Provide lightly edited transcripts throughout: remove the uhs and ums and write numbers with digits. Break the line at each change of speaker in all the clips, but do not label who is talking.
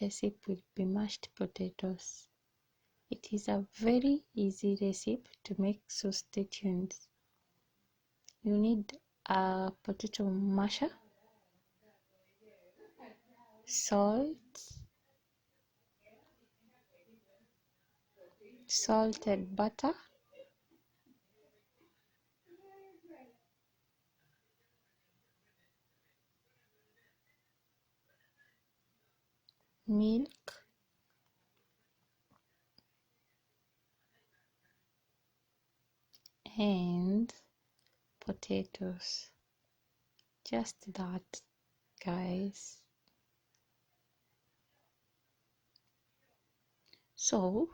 recipe will be mashed potatoes. It is a very easy recipe to make, so stay tuned. You need a potato masher, salt, salted butter, milk, and potatoes. Just that, guys. So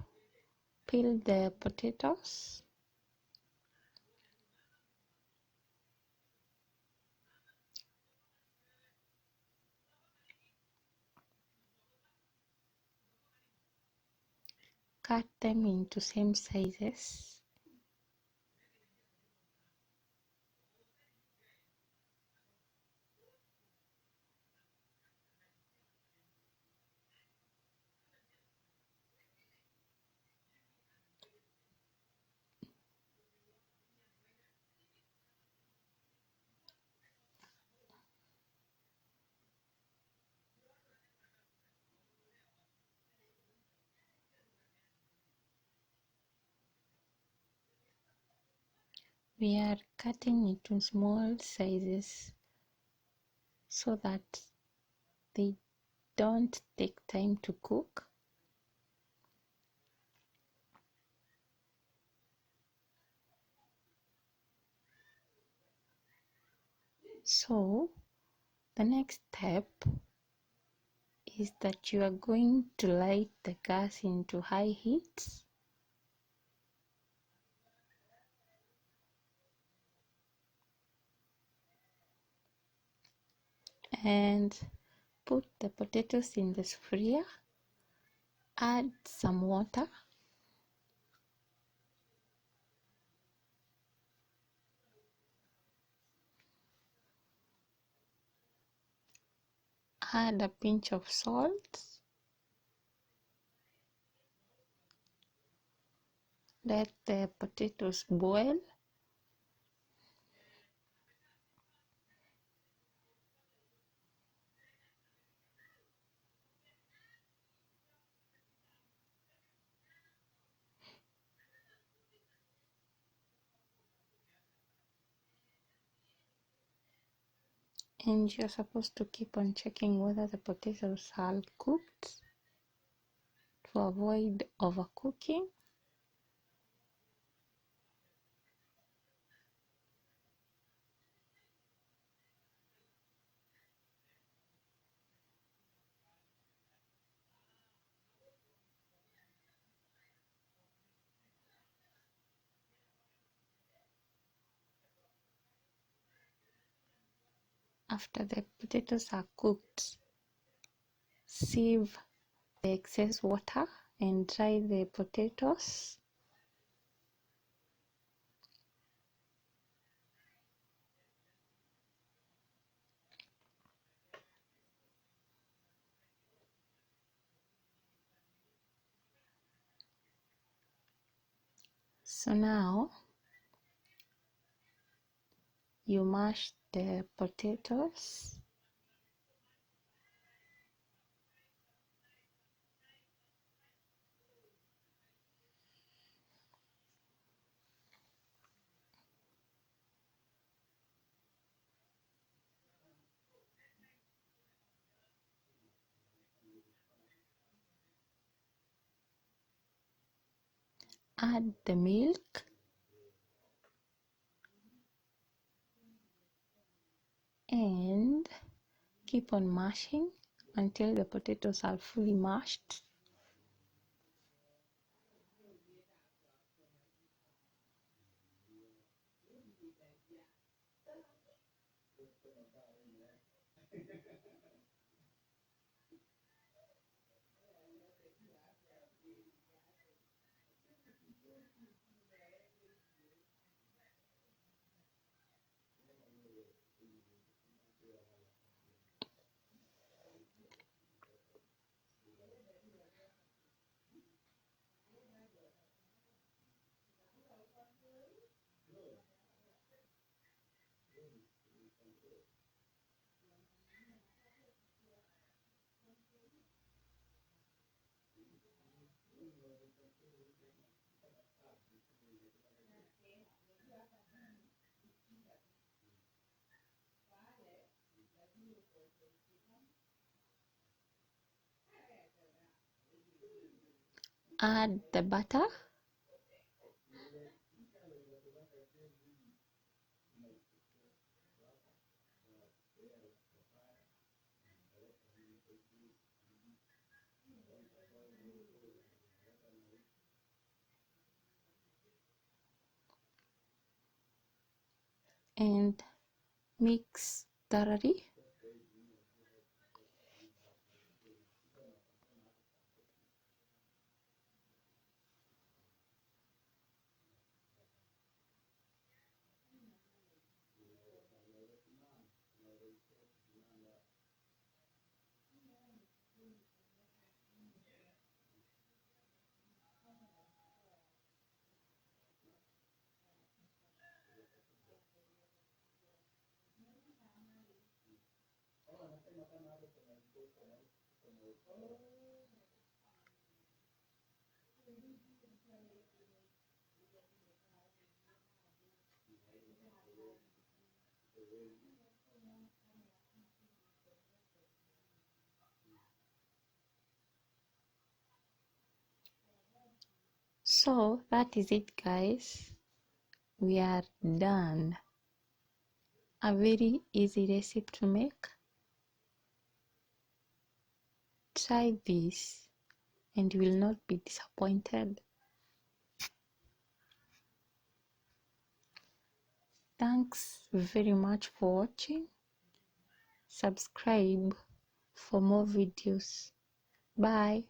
peel the potatoes, cut them into same sizes. We are cutting into small sizes so that they don't take time to cook. So the next step is that you are going to light the gas into high heat and put the potatoes in the sufuria. Add some water, add a pinch of salt, let the potatoes boil, and you're supposed to keep on checking whether the potatoes are cooked to avoid overcooking. After the potatoes are cooked, sieve the excess water and dry the potatoes. So now you mash the potatoes, add the milk, and keep on mashing until the potatoes are fully mashed. add the butter, and mix thoroughly. So that is it, guys. We are done. A very easy recipe to make. Try this and you will not be disappointed. Thanks very much for watching. Subscribe for more videos. Bye.